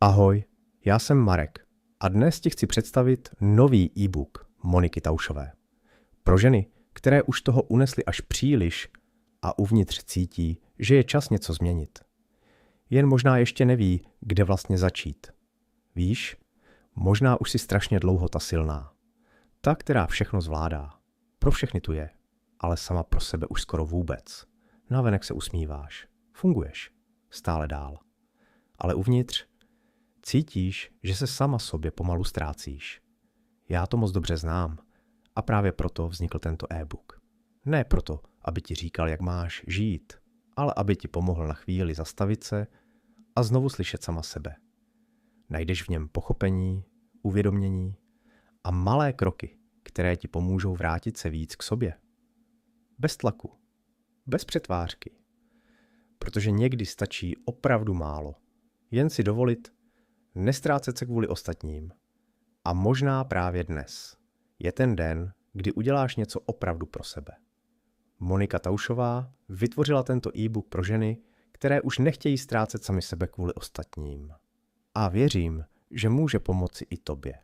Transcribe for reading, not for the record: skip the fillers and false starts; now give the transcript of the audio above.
Ahoj, já jsem Marek a dnes ti chci představit nový e-book Moniky Taušové. Pro ženy, které už toho unesly až příliš a uvnitř cítí, že je čas něco změnit. Jen možná ještě neví, kde vlastně začít. Víš, možná už si strašně dlouho ta silná. Ta, která všechno zvládá. Pro všechny tu je, ale sama pro sebe už skoro vůbec. Navenek se usmíváš, funguješ, stále dál. Ale uvnitř cítíš, že se sama sobě pomalu ztrácíš. Já to moc dobře znám a právě proto vznikl tento e-book. Ne proto, aby ti říkal, jak máš žít, ale aby ti pomohl na chvíli zastavit se a znovu slyšet sama sebe. Najdeš v něm pochopení, uvědomění a malé kroky, které ti pomůžou vrátit se víc k sobě. Bez tlaku, bez přetvářky. Protože někdy stačí opravdu málo. Jen si dovolit nestrácet se kvůli ostatním. A možná právě dnes je ten den, kdy uděláš něco opravdu pro sebe. Monika Taušová vytvořila tento e-book pro ženy, které už nechtějí ztrácet sami sebe kvůli ostatním. A věřím, že může pomoci i tobě.